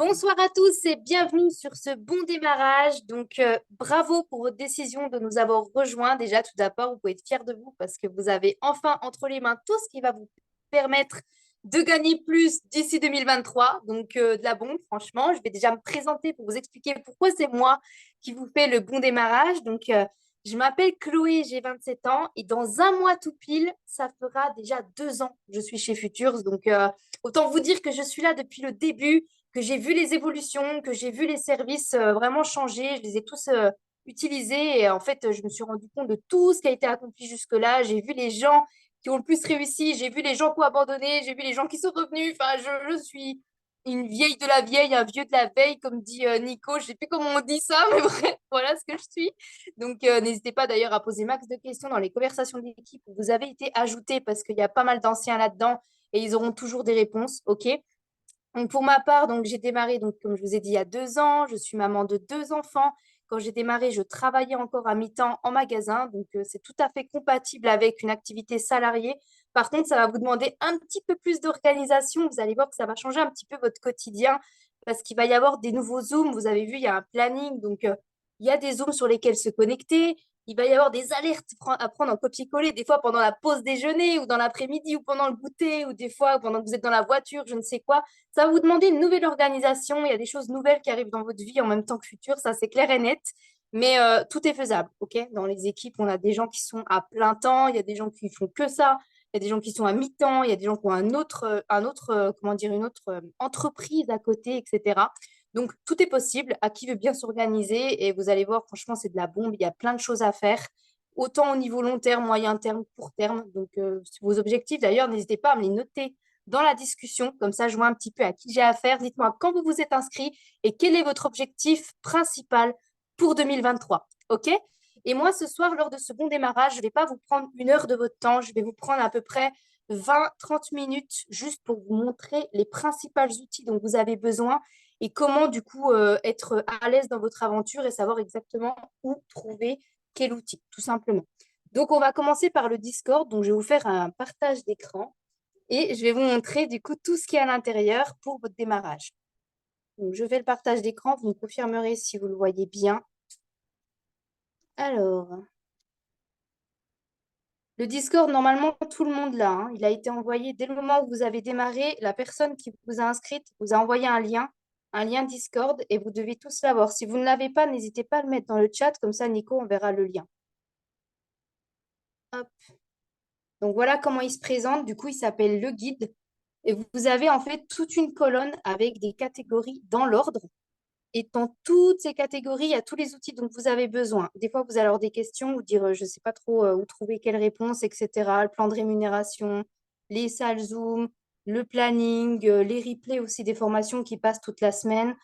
Bonsoir à tous et bienvenue sur ce bon démarrage. Bravo pour votre décision de nous avoir rejoints. Déjà, tout d'abord, vous pouvez être fiers de vous parce que vous avez enfin entre les mains tout ce qui va vous permettre de gagner plus d'ici 2023. De la bombe, franchement. Je vais déjà me présenter pour vous expliquer pourquoi c'est moi qui vous fais le bon démarrage. Je m'appelle Chloé, j'ai 27 ans et dans un mois tout pile, ça fera déjà 2 ans que je suis chez Futurs. Autant vous dire que je suis là depuis le début, que j'ai vu les évolutions, que j'ai vu les services vraiment changer. Je les ai tous utilisés et en fait, je me suis rendu compte de tout ce qui a été accompli jusque-là. J'ai vu les gens qui ont le plus réussi, j'ai vu les gens qui ont abandonné, j'ai vu les gens qui sont revenus. Enfin, je suis une vieille de la vieille, un vieux de la veille, comme dit Nico. Je sais plus comment on dit ça, mais bref, voilà ce que je suis. N'hésitez pas d'ailleurs à poser max de questions dans les conversations d'équipe où vous avez été ajoutés parce qu'il y a pas mal d'anciens là-dedans et ils auront toujours des réponses, ok? Donc pour ma part, j'ai démarré, comme je vous ai dit, il y a 2 ans. Je suis maman de 2 enfants. Quand j'ai démarré, je travaillais encore à mi-temps en magasin. C'est tout à fait compatible avec une activité salariée. Par contre, ça va vous demander un petit peu plus d'organisation. Vous allez voir que ça va changer un petit peu votre quotidien parce qu'il va y avoir des nouveaux Zooms. Vous avez vu, il y a un planning. Il y a des Zooms sur lesquels se connecter. Il va y avoir des alertes à prendre en copier-coller, des fois pendant la pause déjeuner ou dans l'après-midi ou pendant le goûter ou des fois pendant que vous êtes dans la voiture, je ne sais quoi. Ça va vous demander une nouvelle organisation. Il y a des choses nouvelles qui arrivent dans votre vie en même temps que futur, ça c'est clair et net. Mais tout est faisable, ok? Dans les équipes, on a des gens qui sont à plein temps, il y a des gens qui font que ça, il y a des gens qui sont à mi-temps, il y a des gens qui ont comment dire, une autre entreprise à côté, etc. Donc tout est possible. À qui veut bien s'organiser et vous allez voir, franchement, c'est de la bombe. Il y a plein de choses à faire, autant au niveau long terme, moyen terme, court terme. Vos objectifs, d'ailleurs, n'hésitez pas à me les noter dans la discussion. Comme ça, je vois un petit peu à qui j'ai affaire. Dites-moi quand vous vous êtes inscrit et quel est votre objectif principal pour 2023. OK? Et moi, ce soir, lors de ce bon démarrage, je ne vais pas vous prendre 1 heure de votre temps. Je vais vous prendre à peu près 20-30 minutes juste pour vous montrer les principaux outils dont vous avez besoin et comment, du coup, être à l'aise dans votre aventure et savoir exactement où trouver quel outil, tout simplement. Donc, on va commencer par le Discord. Donc, je vais vous faire un partage d'écran. Et je vais vous montrer du coup tout ce qui est à l'intérieur pour votre démarrage. Donc, je fais le partage d'écran, vous me confirmerez si vous le voyez bien. Alors, le Discord, normalement, tout le monde l'a, hein. Il a été envoyé dès le moment où vous avez démarré. La personne qui vous a inscrite vous a envoyé un lien Discord, et vous devez tous l'avoir. Si vous ne l'avez pas, n'hésitez pas à le mettre dans le chat, comme ça, Nico, on verra le lien. Hop. Donc, voilà comment il se présente. Du coup, il s'appelle le guide. Et vous avez en fait toute une colonne avec des catégories dans l'ordre. Et dans toutes ces catégories, il y a tous les outils dont vous avez besoin. Des fois, vous allez avoir des questions, vous dire, je ne sais pas trop où trouver quelle réponse, etc. Le plan de rémunération, les salles Zoom, le planning, les replays aussi des formations qui passent toute la semaine,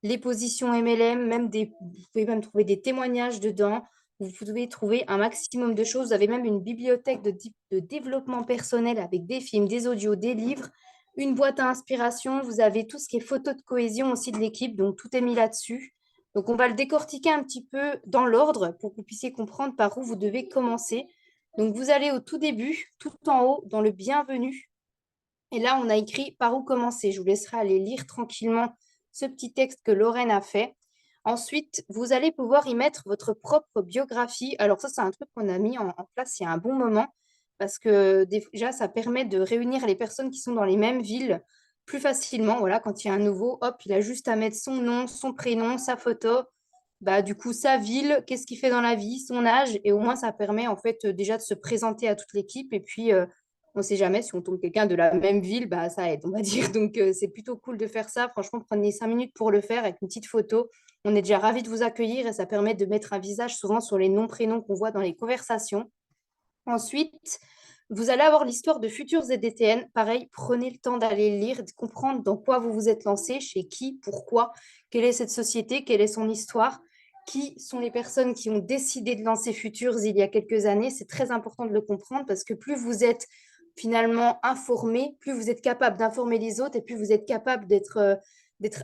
les positions MLM, vous pouvez même trouver des témoignages dedans. Vous pouvez trouver un maximum de choses. Vous avez même une bibliothèque de développement personnel avec des films, des audios, des livres, une boîte à inspiration. Vous avez tout ce qui est photo de cohésion aussi de l'équipe, donc tout est mis là-dessus. Donc on va le décortiquer un petit peu dans l'ordre pour que vous puissiez comprendre par où vous devez commencer. Donc vous allez au tout début, tout en haut, dans le bienvenu. Et là, on a écrit par où commencer. Je vous laisserai aller lire tranquillement ce petit texte que Lorraine a fait. Ensuite, vous allez pouvoir y mettre votre propre biographie. Alors ça, c'est un truc qu'on a mis en place il y a un bon moment parce que déjà, ça permet de réunir les personnes qui sont dans les mêmes villes plus facilement. Voilà, quand il y a un nouveau, hop, il a juste à mettre son nom, son prénom, sa photo, bah, du coup, sa ville, qu'est-ce qu'il fait dans la vie, son âge, et au moins, ça permet en fait déjà de se présenter à toute l'équipe. Et puis, on ne sait jamais si on tombe quelqu'un de la même ville, bah, ça aide, on va dire. C'est plutôt cool de faire ça. Franchement, prenez 5 minutes pour le faire avec une petite photo. On est déjà ravis de vous accueillir et ça permet de mettre un visage souvent sur les noms-prénoms qu'on voit dans les conversations. Ensuite, vous allez avoir l'histoire de Futurs ZDTN. Pareil, prenez le temps d'aller lire, de comprendre dans quoi vous vous êtes lancé, chez qui, pourquoi, quelle est cette société, quelle est son histoire, qui sont les personnes qui ont décidé de lancer Futurs il y a quelques années. C'est très important de le comprendre parce que plus vous êtes finalement informé, plus vous êtes capable d'informer les autres et plus vous êtes capable d'être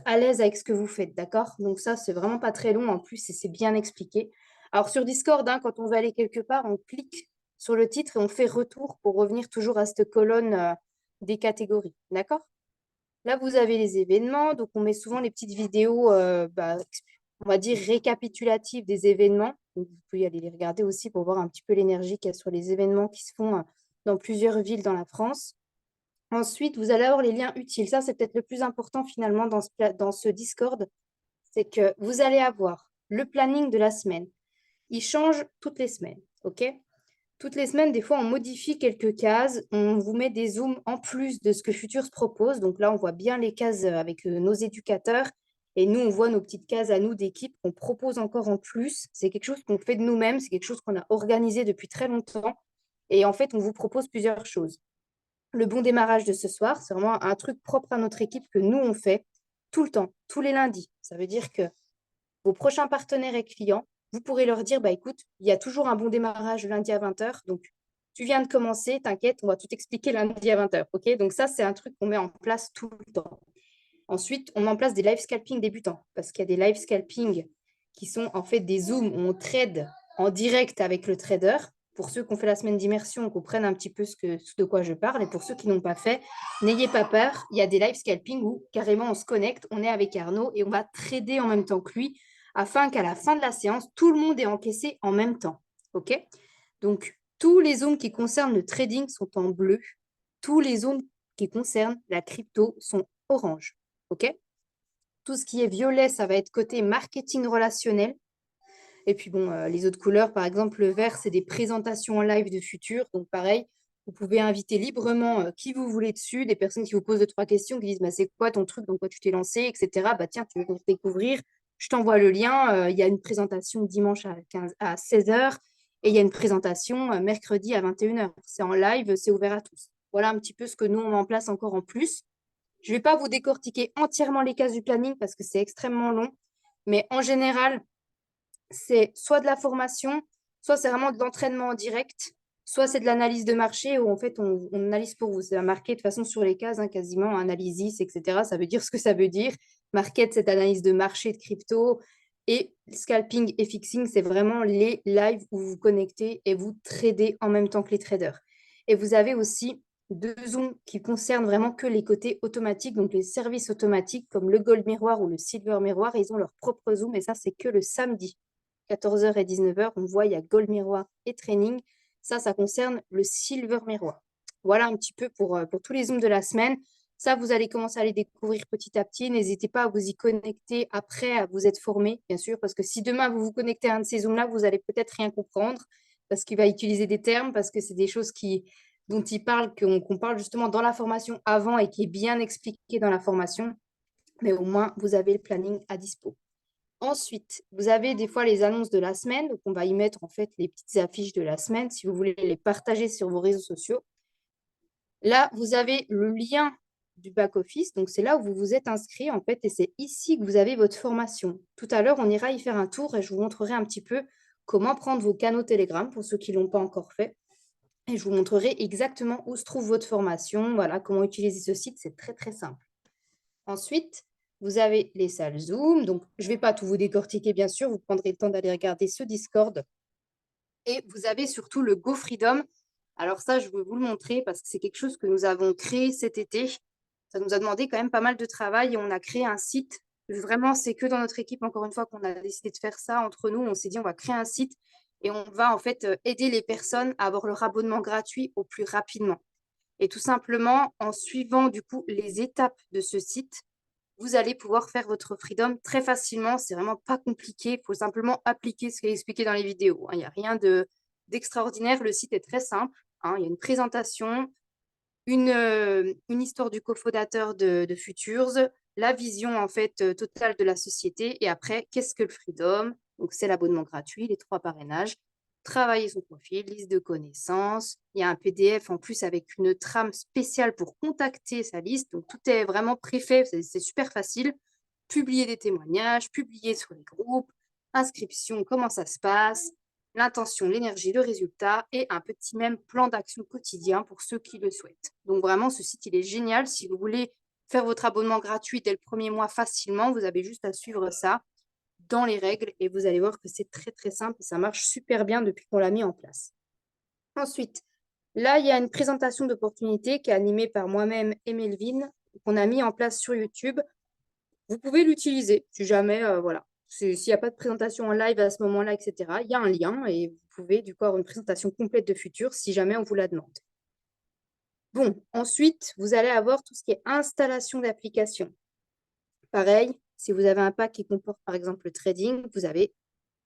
à l'aise avec ce que vous faites, d'accord? Donc ça, c'est vraiment pas très long en plus et c'est bien expliqué. Alors sur Discord, hein, quand on veut aller quelque part, on clique sur le titre et on fait retour pour revenir toujours à cette colonne des catégories. D'accord? Là, vous avez les événements. Donc, on met souvent les petites vidéos, on va dire, récapitulatives des événements. Donc, vous pouvez aller les regarder aussi pour voir un petit peu l'énergie qu'il y a sur les événements qui se font dans plusieurs villes dans la France. Ensuite, vous allez avoir les liens utiles. Ça, c'est peut-être le plus important finalement dans ce Discord. C'est que vous allez avoir le planning de la semaine. Il change toutes les semaines, OK? Toutes les semaines, des fois, on modifie quelques cases. On vous met des zooms en plus de ce que Futurs propose. Donc là, on voit bien les cases avec nos éducateurs. Et nous, on voit nos petites cases à nous d'équipe qu'on propose encore en plus. C'est quelque chose qu'on fait de nous-mêmes. C'est quelque chose qu'on a organisé depuis très longtemps. Et en fait, on vous propose plusieurs choses. Le bon démarrage de ce soir, c'est vraiment un truc propre à notre équipe que nous, on fait tout le temps, tous les lundis. Ça veut dire que vos prochains partenaires et clients, vous pourrez leur dire, bah, écoute, il y a toujours un bon démarrage le lundi à 20h. Donc, tu viens de commencer, t'inquiète, on va tout expliquer lundi à 20h. OK? Donc, ça, c'est un truc qu'on met en place tout le temps. Ensuite, on met en place des live scalping débutants parce qu'il y a des live scalping qui sont en fait des zooms où on trade en direct avec le trader. Pour ceux qui ont fait la semaine d'immersion, comprennent un petit peu de quoi je parle. Et pour ceux qui n'ont pas fait, n'ayez pas peur. Il y a des live scalping où carrément on se connecte, on est avec Arnaud et on va trader en même temps que lui afin qu'à la fin de la séance, tout le monde ait encaissé en même temps. OK? Donc, tous les zooms qui concernent le trading sont en bleu. Tous les zooms qui concernent la crypto sont orange. OK? Tout ce qui est violet, ça va être côté marketing relationnel. Et puis, bon, les autres couleurs, par exemple, le vert, c'est des présentations en live de futur. Donc, pareil, vous pouvez inviter librement qui vous voulez dessus, des personnes qui vous posent 2, 3 questions, qui disent bah, c'est quoi ton truc, dans quoi tu t'es lancé, etc. Bah, tiens, tu veux venir découvrir, je t'envoie le lien. Il y a une présentation dimanche à 16h et il y a une présentation mercredi à 21h. C'est en live, c'est ouvert à tous. Voilà un petit peu ce que nous, on met en place encore en plus. Je ne vais pas vous décortiquer entièrement les cases du planning parce que c'est extrêmement long, mais en général, c'est soit de la formation, soit c'est vraiment de l'entraînement en direct, soit c'est de l'analyse de marché où en fait on analyse pour vous. C'est marqué de toute façon sur les cases, quasiment, analysis, etc. Ça veut dire ce que ça veut dire. Market, c'est analyse de marché de crypto. Et scalping et fixing, c'est vraiment les lives où vous vous connectez et vous tradez en même temps que les traders. Et vous avez aussi 2 zooms qui concernent vraiment que les côtés automatiques, donc les services automatiques comme le Gold Miroir ou le Silver Miroir. Ils ont leur propre zoom et ça, c'est que le samedi. 14h et 19h, on voit, il y a Gold Miroir et Training. Ça concerne le Silver Miroir. Voilà un petit peu pour tous les zooms de la semaine. Ça, vous allez commencer à les découvrir petit à petit. N'hésitez pas à vous y connecter après, à vous être formé, bien sûr, parce que si demain vous vous connectez à un de ces zooms-là, vous allez peut-être rien comprendre, parce qu'il va utiliser des termes, parce que c'est des choses dont il parle, qu'on parle justement dans la formation avant et qui est bien expliqué dans la formation. Mais au moins, vous avez le planning à dispo. Ensuite, vous avez des fois les annonces de la semaine. Donc, on va y mettre en fait les petites affiches de la semaine si vous voulez les partager sur vos réseaux sociaux. Là, vous avez le lien du back-office. Donc, c'est là où vous vous êtes inscrit en fait et c'est ici que vous avez votre formation. Tout à l'heure, on ira y faire un tour et je vous montrerai un petit peu comment prendre vos canaux Telegram pour ceux qui ne l'ont pas encore fait. Et je vous montrerai exactement où se trouve votre formation. Voilà, comment utiliser ce site. C'est très, très simple. Ensuite, vous avez les salles Zoom. Donc, je ne vais pas tout vous décortiquer, bien sûr. Vous prendrez le temps d'aller regarder ce Discord. Et vous avez surtout le Go Freedom. Alors ça, je vais vous le montrer parce que c'est quelque chose que nous avons créé cet été. Ça nous a demandé quand même pas mal de travail et on a créé un site. Vraiment, c'est que dans notre équipe, encore une fois, qu'on a décidé de faire ça entre nous. On s'est dit, on va créer un site et on va en fait aider les personnes à avoir leur abonnement gratuit au plus rapidement. Et tout simplement, en suivant du coup les étapes de ce site, vous allez pouvoir faire votre freedom très facilement. C'est vraiment pas compliqué. Il faut simplement appliquer ce qui est expliqué dans les vidéos. Il n'y a rien d'extraordinaire. Le site est très simple. Il y a une présentation, une histoire du cofondateur de Futures, la vision en fait totale de la société. Et après, qu'est-ce que le freedom? Donc, c'est l'abonnement gratuit, les 3 parrainages. Travailler son profil, liste de connaissances. Il y a un PDF en plus avec une trame spéciale pour contacter sa liste. Donc, tout est vraiment préfet, c'est super facile. Publier des témoignages, publier sur les groupes, inscription, comment ça se passe, l'intention, l'énergie, le résultat et un petit même plan d'action quotidien pour ceux qui le souhaitent. Donc, vraiment, ce site, il est génial. Si vous voulez faire votre abonnement gratuit dès le premier mois facilement, vous avez juste à suivre ça dans les règles et vous allez voir que c'est très très simple et ça marche super bien depuis qu'on l'a mis en place. Ensuite, là, il y a une présentation d'opportunité qui est animée par moi-même et Melvin. qu'on a mis en place sur YouTube, vous pouvez l'utiliser si jamais, voilà. S'il n'y a pas de présentation en live à ce moment-là, etc., il y a un lien et vous pouvez du coup avoir une présentation complète de Futur si jamais on vous la demande. Bon, ensuite, vous allez avoir tout ce qui est installation d'application. Pareil, si vous avez un pack qui comporte par exemple le trading, vous avez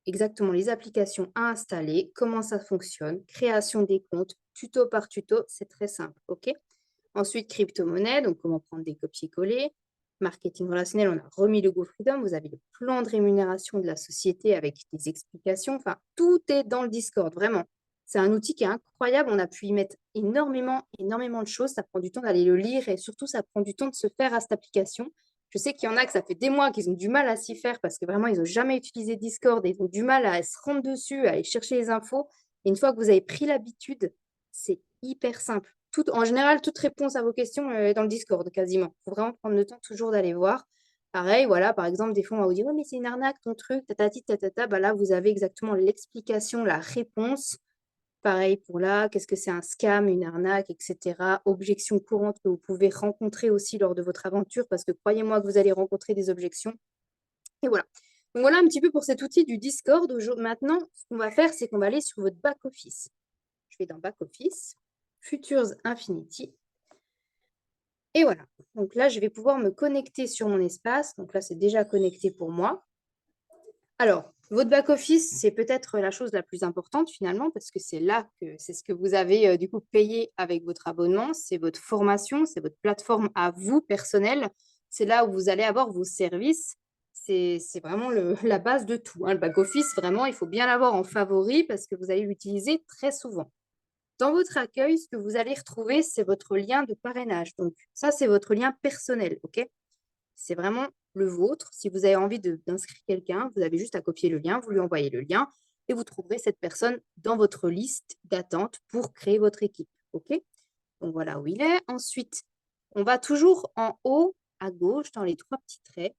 exactement les applications à installer, comment ça fonctionne, création des comptes, tuto par tuto, c'est très simple, ok? Ensuite, crypto-monnaie, donc comment prendre des copier-coller. Marketing relationnel, on a remis le Go Freedom, vous avez le plan de rémunération de la société avec des explications, enfin, tout est dans le Discord, vraiment. C'est un outil qui est incroyable, on a pu y mettre énormément, énormément de choses, ça prend du temps d'aller le lire et surtout, ça prend du temps de se faire à cette application. Je sais qu'il y en a que ça fait des mois qu'ils ont du mal à s'y faire parce que vraiment, ils n'ont jamais utilisé Discord et ils ont du mal à se rendre dessus, à aller chercher les infos. Et une fois que vous avez pris l'habitude, c'est hyper simple. En général, toute réponse à vos questions est dans le Discord, quasiment. Il faut vraiment prendre le temps toujours d'aller voir. Pareil, voilà, par exemple, des fois, on va vous dire, ouais, mais c'est une arnaque, ton truc, tatati, tatata. Bah là, vous avez exactement l'explication, la réponse. Pareil pour là, qu'est-ce que c'est un scam, une arnaque, etc. Objections courantes que vous pouvez rencontrer aussi lors de votre aventure, parce que croyez-moi que vous allez rencontrer des objections. Et voilà. Donc voilà un petit peu pour cet outil du Discord. Maintenant, ce qu'on va faire, c'est qu'on va aller sur votre back-office. Je vais dans back-office, Futures Infinity. Et voilà. Donc là, je vais pouvoir me connecter sur mon espace. Donc là, c'est déjà connecté pour moi. Alors, votre back-office, c'est peut-être la chose la plus importante finalement, parce que c'est là que c'est ce que vous avez du coup payé avec votre abonnement, c'est votre formation, c'est votre plateforme à vous personnelle, c'est là où vous allez avoir vos services. C'est vraiment la base de tout, hein. Le back-office, vraiment, il faut bien l'avoir en favori parce que vous allez l'utiliser très souvent. Dans votre accueil, ce que vous allez retrouver, c'est votre lien de parrainage. Donc, ça, c'est votre lien personnel, OK? C'est vraiment le vôtre. Si vous avez envie d'inscrire quelqu'un, vous avez juste à copier le lien, vous lui envoyez le lien et vous trouverez cette personne dans votre liste d'attente pour créer votre équipe, OK? Donc, voilà où il est. Ensuite, on va toujours en haut à gauche dans les trois petits traits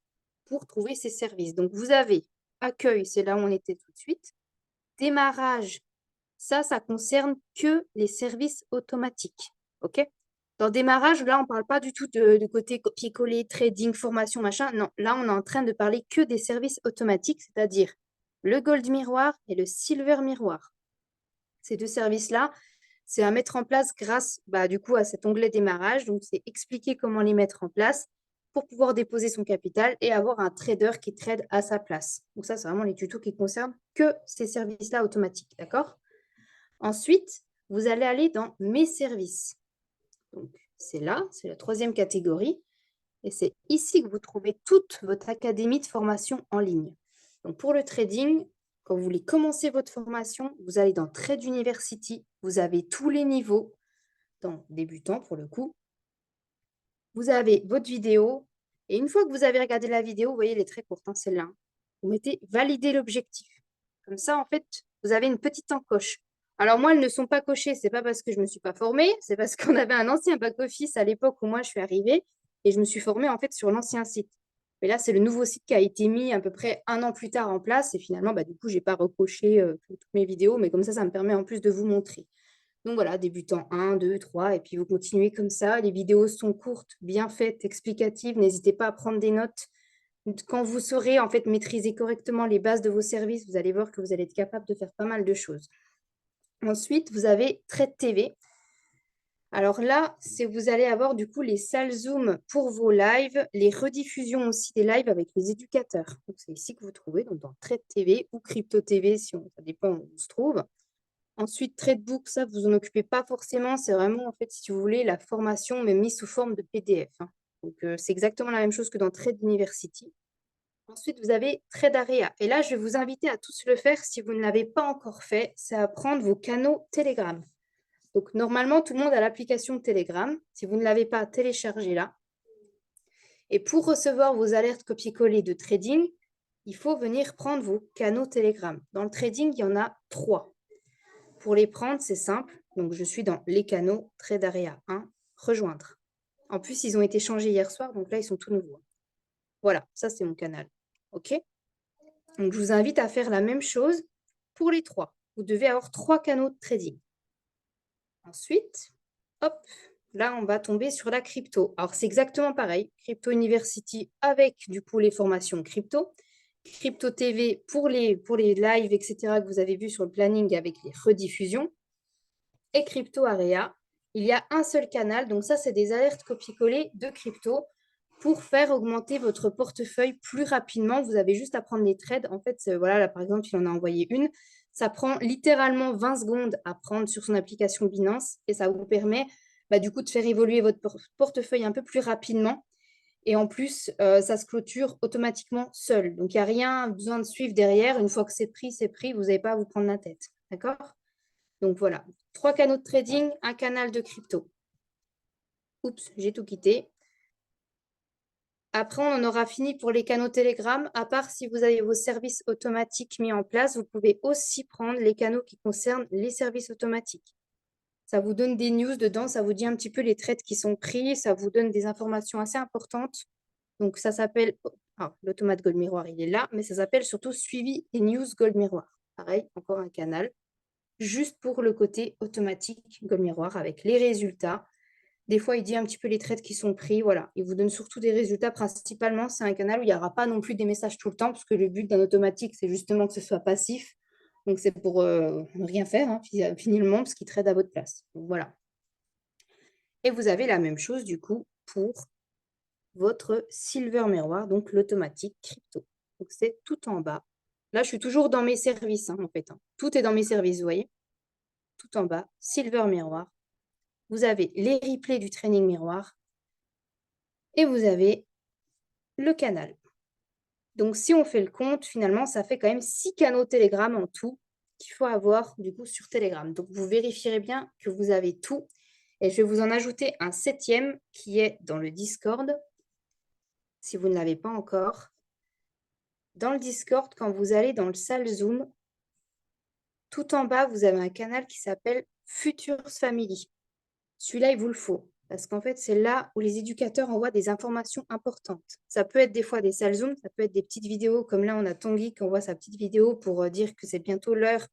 pour trouver ces services. Donc, vous avez accueil, c'est là où on était tout de suite. Démarrage, ça concerne que les services automatiques. OK? Dans démarrage, là, on ne parle pas du tout de côté copier-coller, trading, formation, machin. Non, là, on est en train de parler que des services automatiques, c'est-à-dire le Gold Miroir et le Silver Miroir. Ces deux services-là, c'est à mettre en place grâce du coup, à cet onglet démarrage. Donc, c'est expliquer comment les mettre en place pour pouvoir déposer son capital et avoir un trader qui trade à sa place. Donc, ça, c'est vraiment les tutos qui concernent que ces services-là automatiques. D'accord? Ensuite, vous allez aller dans Mes services. Donc, c'est là, c'est la troisième catégorie. Et c'est ici que vous trouvez toute votre académie de formation en ligne. Donc, pour le trading, quand vous voulez commencer votre formation, vous allez dans Trade University. Vous avez tous les niveaux, dans débutant pour le coup. Vous avez votre vidéo. Et une fois que vous avez regardé la vidéo, vous voyez, elle est très courte, celle-là. Vous mettez Valider l'objectif. Comme ça, en fait, vous avez une petite encoche. Alors moi, elles ne sont pas cochées, c'est pas parce que je ne me suis pas formée, c'est parce qu'on avait un ancien back-office à l'époque où moi je suis arrivée et je me suis formée en fait sur l'ancien site. Mais là, c'est le nouveau site qui a été mis à peu près 1 an plus tard en place et finalement, du coup, je n'ai pas recoché toutes mes vidéos, mais comme ça me permet en plus de vous montrer. Donc voilà, débutant 1, 2, 3, et puis vous continuez comme ça. Les vidéos sont courtes, bien faites, explicatives. N'hésitez pas à prendre des notes. Quand vous saurez en fait maîtriser correctement les bases de vos services, vous allez voir que vous allez être capable de faire pas mal de choses. Ensuite, vous avez Trade TV. Alors là, vous allez avoir du coup les salles Zoom pour vos lives, les rediffusions aussi des lives avec les éducateurs. Donc c'est ici que vous trouvez, donc dans Trade TV ou Crypto TV, ça dépend où on se trouve. Ensuite, Tradebook, ça, vous en occupez pas forcément. C'est vraiment, en fait, si vous voulez, la formation, mais mise sous forme de PDF, hein. Donc, c'est exactement la même chose que dans Trade University. Ensuite, vous avez Trade Area. Et là, je vais vous inviter à tous le faire si vous ne l'avez pas encore fait. C'est à prendre vos canaux Telegram. Donc, normalement, tout le monde a l'application Telegram. Si vous ne l'avez pas, téléchargez-la. Et pour recevoir vos alertes copier-coller de trading, il faut venir prendre vos canaux Telegram. Dans le trading, il y en a 3. Pour les prendre, c'est simple. Donc, je suis dans les canaux Trade Area 1, rejoindre. En plus, ils ont été changés hier soir, donc là, ils sont tout nouveaux. Voilà, ça, c'est mon canal. OK? Donc, je vous invite à faire la même chose pour les 3. Vous devez avoir 3 canaux de trading. Ensuite, hop, là, on va tomber sur la crypto. Alors, c'est exactement pareil. Crypto University avec, du coup, les formations crypto. Crypto TV pour les lives, etc., que vous avez vu sur le planning avec les rediffusions. Et Crypto Area. Il y a un seul canal. Donc, ça, c'est des alertes copier-coller de crypto pour faire augmenter votre portefeuille plus rapidement. Vous avez juste à prendre les trades. En fait, voilà, là, par exemple, il en a envoyé une. Ça prend littéralement 20 secondes à prendre sur son application Binance et ça vous permet du coup de faire évoluer votre portefeuille un peu plus rapidement. Et en plus, ça se clôture automatiquement seul. Donc, il n'y a rien besoin de suivre derrière. Une fois que c'est pris, c'est pris. Vous n'avez pas à vous prendre la tête. D'accord? Donc, voilà. 3 canaux de trading, un canal de crypto. Oups, j'ai tout quitté. Après, on en aura fini pour les canaux Telegram. À part si vous avez vos services automatiques mis en place, vous pouvez aussi prendre les canaux qui concernent les services automatiques. Ça vous donne des news dedans, ça vous dit un petit peu les trades qui sont pris, ça vous donne des informations assez importantes. Donc, ça s'appelle, l'automate Gold Miroir, il est là, mais ça s'appelle surtout suivi des news Gold Miroir. Pareil, encore un canal, juste pour le côté automatique Gold Miroir avec les résultats. Des fois, il dit un petit peu les trades qui sont pris. Voilà, il vous donne surtout des résultats. Principalement, c'est un canal où il n'y aura pas non plus des messages tout le temps, parce que le but d'un automatique, c'est justement que ce soit passif. Donc, c'est pour ne rien faire, hein, finalement, parce qu'il trade à votre place. Donc, voilà. Et vous avez la même chose, du coup, pour votre Silver Miroir, donc l'automatique crypto. Donc, c'est tout en bas. Là, je suis toujours dans mes services, hein, en fait. Hein. Tout est dans mes services, vous voyez. Tout en bas, Silver Miroir. Vous avez les replays du training miroir. Et vous avez le canal. Donc, si on fait le compte, finalement, ça fait quand même 6 canaux Telegram en tout qu'il faut avoir du coup sur Telegram. Donc, vous vérifierez bien que vous avez tout. Et je vais vous en ajouter un 7e qui est dans le Discord, si vous ne l'avez pas encore. Dans le Discord, quand vous allez dans le salle Zoom, tout en bas, vous avez un canal qui s'appelle Futures Family. Celui-là, il vous le faut. Parce qu'en fait, c'est là où les éducateurs envoient des informations importantes. Ça peut être des fois des salles Zoom, ça peut être des petites vidéos, comme là, on a Tanguy qui envoie sa petite vidéo pour dire que c'est bientôt l'heure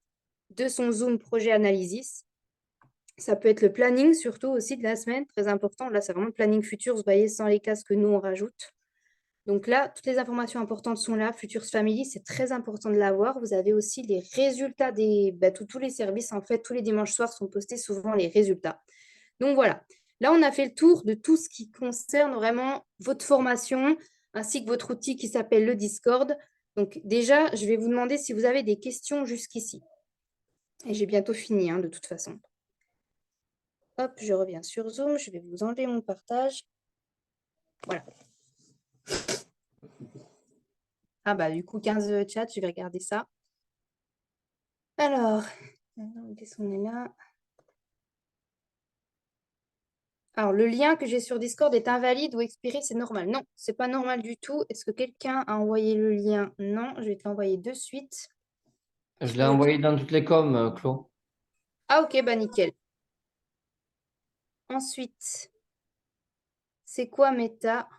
de son Zoom projet Analysis. Ça peut être le planning, surtout aussi de la semaine, très important. Là, c'est vraiment le planning Futures, vous voyez, sans les cases que nous, on rajoute. Donc là, toutes les informations importantes sont là. Futures Family, c'est très important de l'avoir. Vous avez aussi les résultats des... tous les services, en fait, tous les dimanches soirs sont postés souvent les résultats. Donc voilà, là on a fait le tour de tout ce qui concerne vraiment votre formation ainsi que votre outil qui s'appelle le Discord. Donc déjà, je vais vous demander si vous avez des questions jusqu'ici. Et j'ai bientôt fini de toute façon. Hop, je reviens sur Zoom, je vais vous enlever mon partage. Voilà. Ah bah du coup 15 chats, je vais regarder ça. Alors, qu'est-ce qu'on est là? Alors, le lien que j'ai sur Discord est invalide ou expiré, c'est normal. Non, c'est pas normal du tout. Est-ce que quelqu'un a envoyé le lien? Non, je vais te l'envoyer de suite. Je l'ai envoyé dans toutes les coms, Claude. Ah, ok, bah nickel. Ensuite, c'est quoi Meta?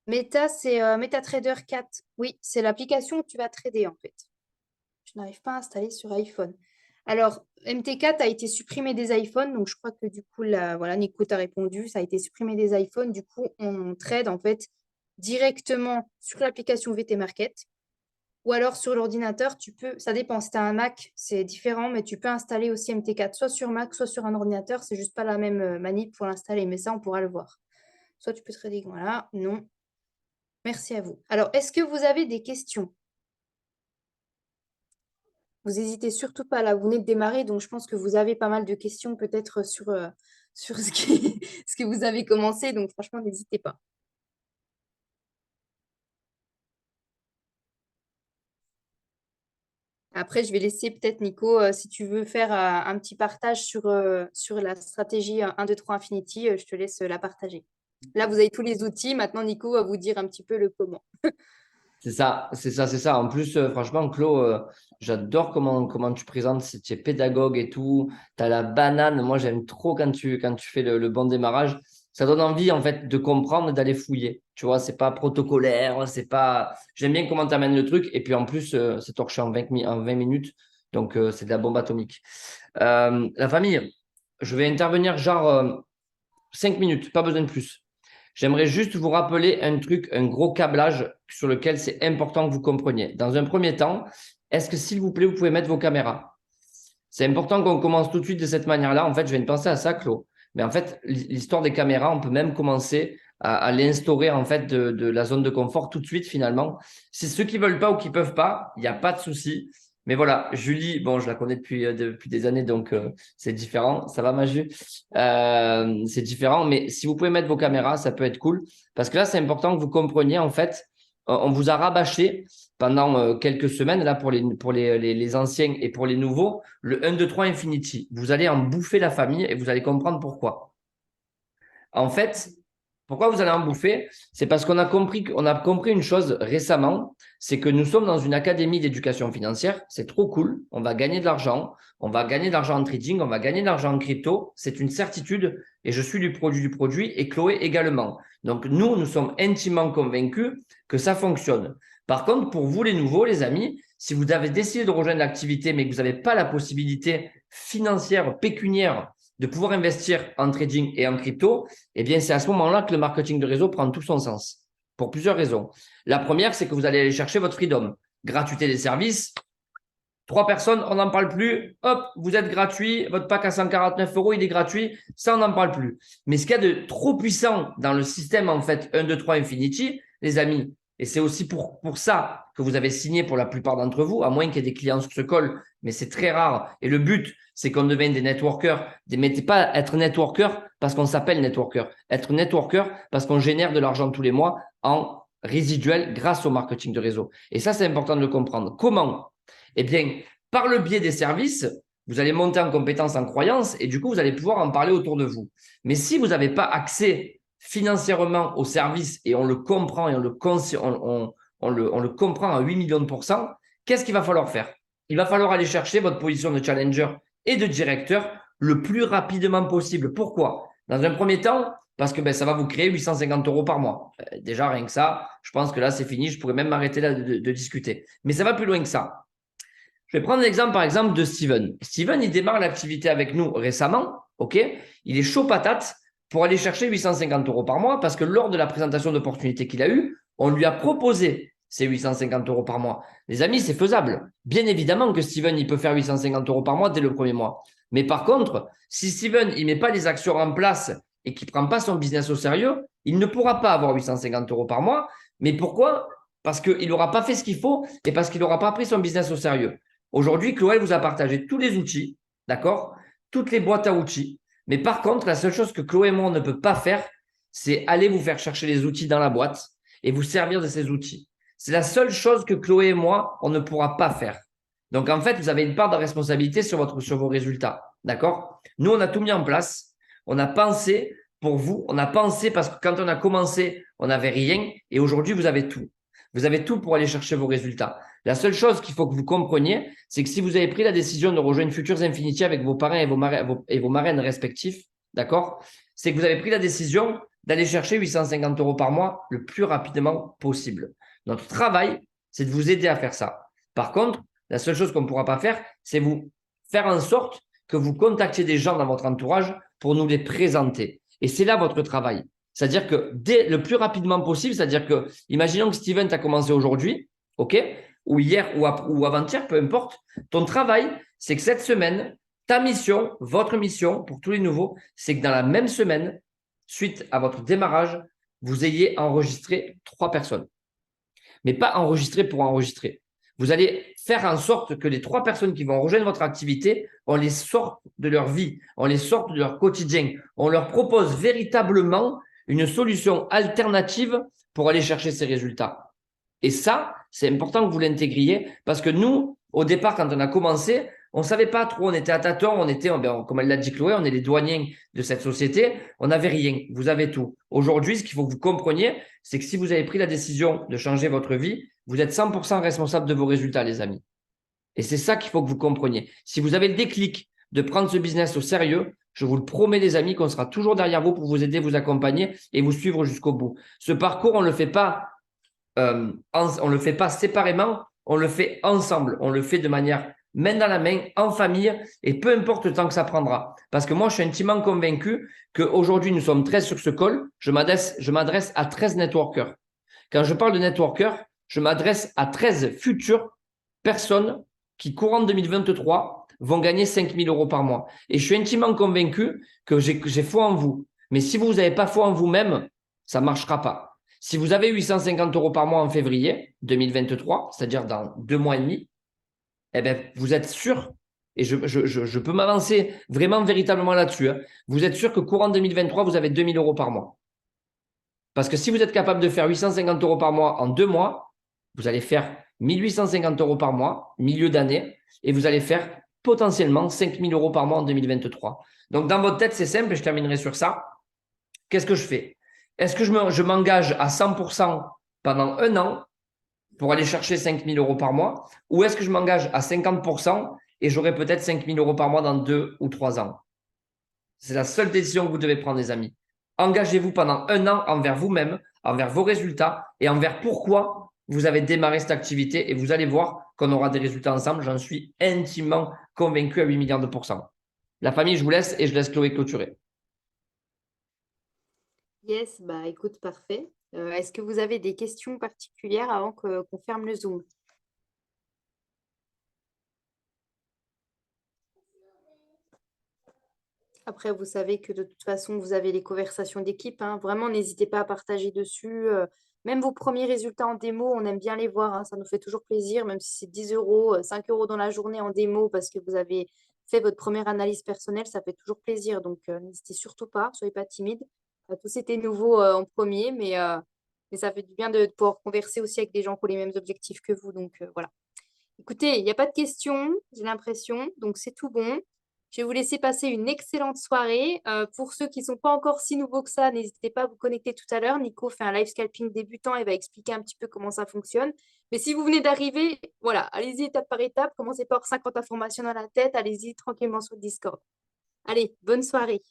Meta, c'est MetaTrader 4. Oui, c'est l'application où tu vas trader en fait. Je n'arrive pas à installer sur iPhone. Alors, MT4 a été supprimé des iPhones, donc je crois que du coup, là, voilà, Nico t'a répondu, ça a été supprimé des iPhones. Du coup, on trade en fait directement sur l'application VT Market. Ou alors sur l'ordinateur, tu peux, ça dépend, si tu as un Mac, c'est différent, mais tu peux installer aussi MT4, soit sur Mac, soit sur un ordinateur. C'est juste pas la même manip pour l'installer, mais ça, on pourra le voir. Soit tu peux trader, voilà, non. Merci à vous. Alors, est-ce que vous avez des questions? Vous n'hésitez surtout pas, là, vous venez de démarrer, donc je pense que vous avez pas mal de questions peut-être sur ce que vous avez commencé, donc franchement, n'hésitez pas. Après, je vais laisser peut-être Nico, si tu veux faire un petit partage sur la stratégie 1, 2, 3 Infinity, je te laisse la partager. Là, vous avez tous les outils. Maintenant, Nico va vous dire un petit peu le comment. C'est ça, c'est ça, c'est ça. En plus, franchement, Claude, j'adore comment tu présentes, tu es pédagogue et tout. Tu as la banane. Moi, j'aime trop quand tu fais le bon démarrage. Ça donne envie, en fait, de comprendre et d'aller fouiller. Tu vois, c'est pas protocolaire, c'est pas. J'aime bien comment tu amènes le truc. Et puis, en plus, c'est torché en 20 minutes. Donc, c'est de la bombe atomique. La famille, je vais intervenir genre 5 minutes, pas besoin de plus. J'aimerais juste vous rappeler un truc, un gros câblage sur lequel c'est important que vous compreniez. Dans un premier temps, est-ce que s'il vous plaît, vous pouvez mettre vos caméras? C'est important qu'on commence tout de suite de cette manière-là. En fait, je viens de penser à ça, Claude. Mais en fait, l'histoire des caméras, on peut même commencer à l'instaurer en fait de la zone de confort tout de suite finalement. C'est ceux qui veulent pas ou qui peuvent pas, il n'y a pas de souci. Mais voilà, Julie, bon, je la connais depuis des années, donc c'est différent. Ça va, Maju? C'est différent, mais si vous pouvez mettre vos caméras, ça peut être cool. Parce que là, c'est important que vous compreniez, en fait, on vous a rabâché pendant quelques semaines, là, pour les anciens et pour les nouveaux, le 1, 2, 3 Infinity. Vous allez en bouffer la famille et vous allez comprendre pourquoi. En fait, pourquoi vous allez en bouffer? C'est parce qu'on a compris une chose récemment, c'est que nous sommes dans une académie d'éducation financière. C'est trop cool. On va gagner de l'argent. On va gagner de l'argent en trading. On va gagner de l'argent en crypto. C'est une certitude. Et je suis du produit et Chloé également. Donc, nous sommes intimement convaincus que ça fonctionne. Par contre, pour vous, les nouveaux, les amis, si vous avez décidé de rejoindre l'activité, mais que vous n'avez pas la possibilité financière, pécuniaire, de pouvoir investir en trading et en crypto, eh bien, c'est à ce moment-là que le marketing de réseau prend tout son sens. Pour plusieurs raisons. La première, c'est que vous allez aller chercher votre freedom. Gratuité des services. 3 personnes, on n'en parle plus. Hop, vous êtes gratuit. Votre pack à 149 €, il est gratuit. Ça, on n'en parle plus. Mais ce qu'il y a de trop puissant dans le système, en fait, 1, 2, 3 Infinity, les amis, et c'est aussi pour ça que vous avez signé pour la plupart d'entre vous, à moins qu'il y ait des clients sur ce call, mais c'est très rare. Et le but, c'est qu'on devienne des networkers. Mais pas être networker parce qu'on s'appelle networker. Être networker parce qu'on génère de l'argent tous les mois en résiduel grâce au marketing de réseau. Et ça, c'est important de le comprendre. Comment? Eh bien, par le biais des services, vous allez monter en compétences, en croyances, et du coup, vous allez pouvoir en parler autour de vous. Mais si vous n'avez pas accès financièrement au service, et on le comprend, et on le comprend à 8 millions de pourcents, qu'est-ce qu'il va falloir faire? Il va falloir aller chercher votre position de challenger et de directeur le plus rapidement possible. Pourquoi? Dans un premier temps, parce que ça va vous créer 850 € par mois. Déjà, rien que ça, je pense que là, c'est fini. Je pourrais même m'arrêter là de discuter. Mais ça va plus loin que ça. Je vais prendre l'exemple, par exemple, de Steven. Steven, il démarre l'activité avec nous récemment. OK? Il est chaud patate pour aller chercher 850 € par mois parce que lors de la présentation d'opportunité qu'il a eue, on lui a proposé ces 850 € par mois. Les amis, c'est faisable. Bien évidemment que Steven, il peut faire 850 € par mois dès le premier mois. Mais par contre, si Steven, il ne met pas les actions en place et qu'il ne prend pas son business au sérieux, il ne pourra pas avoir 850 € par mois. Mais pourquoi? Parce qu'il n'aura pas fait ce qu'il faut et parce qu'il n'aura pas pris son business au sérieux. Aujourd'hui, Chloé vous a partagé tous les outils, d'accord? Toutes les boîtes à outils. Mais par contre, la seule chose que Chloé et moi, on ne peut pas faire, c'est aller vous faire chercher les outils dans la boîte et vous servir de ces outils. C'est la seule chose que Chloé et moi, on ne pourra pas faire. Donc, en fait, vous avez une part de responsabilité sur vos résultats, d'accord? Nous, on a tout mis en place. On a pensé pour vous. On a pensé parce que quand on a commencé, on n'avait rien. Et aujourd'hui, vous avez tout. Vous avez tout pour aller chercher vos résultats. La seule chose qu'il faut que vous compreniez, c'est que si vous avez pris la décision de rejoindre Futures Infinity avec vos parrains et vos marraines respectifs, d'accord, c'est que vous avez pris la décision d'aller chercher 850 € par mois le plus rapidement possible. Notre travail, c'est de vous aider à faire ça. Par contre, la seule chose qu'on ne pourra pas faire, c'est vous faire en sorte que vous contactiez des gens dans votre entourage pour nous les présenter. Et c'est là votre travail. C'est-à-dire que dès le plus rapidement possible, c'est-à-dire que, imaginons que Steven a commencé aujourd'hui, OK, ou hier ou avant-hier, peu importe, ton travail, c'est que cette semaine, ta mission, votre mission pour tous les nouveaux, c'est que dans la même semaine, suite à votre démarrage, vous ayez enregistré 3 personnes. Mais pas enregistré pour enregistrer. Vous allez faire en sorte que les 3 personnes qui vont rejoindre votre activité, on les sorte de leur vie, on les sorte de leur quotidien. On leur propose véritablement une solution alternative pour aller chercher ces résultats. Et ça, c'est important que vous l'intégriez parce que nous, au départ, quand on a commencé, on ne savait pas trop, on était à tâtons, on était, comme elle l'a dit Chloé, on est les douaniers de cette société, on n'avait rien, vous avez tout. Aujourd'hui, ce qu'il faut que vous compreniez, c'est que si vous avez pris la décision de changer votre vie, vous êtes 100% responsable de vos résultats, les amis. Et c'est ça qu'il faut que vous compreniez. Si vous avez le déclic de prendre ce business au sérieux, je vous le promets, les amis, qu'on sera toujours derrière vous pour vous aider, vous accompagner et vous suivre jusqu'au bout. Ce parcours, on ne le fait pas séparément, on le fait ensemble. On le fait de manière main dans la main, en famille, et peu importe le temps que ça prendra. Parce que moi, je suis intimement convaincu qu'aujourd'hui, nous sommes 13 sur ce call. Je m'adresse à 13 networkers. Quand je parle de networkers, je m'adresse à 13 futures personnes qui, courant 2023, vont gagner 5 000 euros par mois. Et je suis intimement convaincu que j'ai foi en vous. Mais si vous n'avez pas foi en vous-même, ça ne marchera pas. Si vous avez 850 euros par mois en février 2023, c'est-à-dire dans 2 mois et demi, eh bien, vous êtes sûr, et je peux m'avancer vraiment véritablement là-dessus, hein, vous êtes sûr que courant 2023, vous avez 2 000 euros par mois. Parce que si vous êtes capable de faire 850 euros par mois en 2 mois, vous allez faire 1850 euros par mois, milieu d'année, et vous allez faire potentiellement 5 000 euros par mois en 2023. Donc, dans votre tête, c'est simple, et je terminerai sur ça. Qu'est-ce que je fais? Est-ce que je m'engage à 100% pendant 1 an pour aller chercher 5 000 euros par mois, ou est-ce que je m'engage à 50% et j'aurai peut-être 5 000 euros par mois dans 2 ou 3 ans? C'est la seule décision que vous devez prendre, les amis. Engagez-vous pendant 1 an envers vous-même, envers vos résultats et envers pourquoi vous avez démarré cette activité, et vous allez voir qu'on aura des résultats ensemble. J'en suis intimement convaincu à 8 milliards de pourcents. La famille, je vous laisse et je laisse Chloé clôturer. Yes, bah écoute, parfait. Est-ce que vous avez des questions particulières avant qu'on ferme le Zoom? Après, vous savez que de toute façon, vous avez les conversations d'équipe, hein. Vraiment, n'hésitez pas à partager dessus. Même vos premiers résultats en démo, on aime bien les voir, hein. Ça nous fait toujours plaisir, même si c'est 10 euros, 5 euros dans la journée en démo parce que vous avez fait votre première analyse personnelle, ça fait toujours plaisir. Donc, n'hésitez surtout pas, soyez pas timide. Tout c'était nouveau en premier, mais ça fait du bien de pouvoir converser aussi avec des gens qui ont les mêmes objectifs que vous. Donc, voilà. Écoutez, il n'y a pas de questions, j'ai l'impression, donc c'est tout bon. Je vais vous laisser passer une excellente soirée. Pour ceux qui ne sont pas encore si nouveaux que ça, n'hésitez pas à vous connecter tout à l'heure. Nico fait un live scalping débutant et va expliquer un petit peu comment ça fonctionne. Mais si vous venez d'arriver, voilà, allez-y étape par étape. Commencez par 50 informations dans la tête. Allez-y tranquillement sur le Discord. Allez, bonne soirée.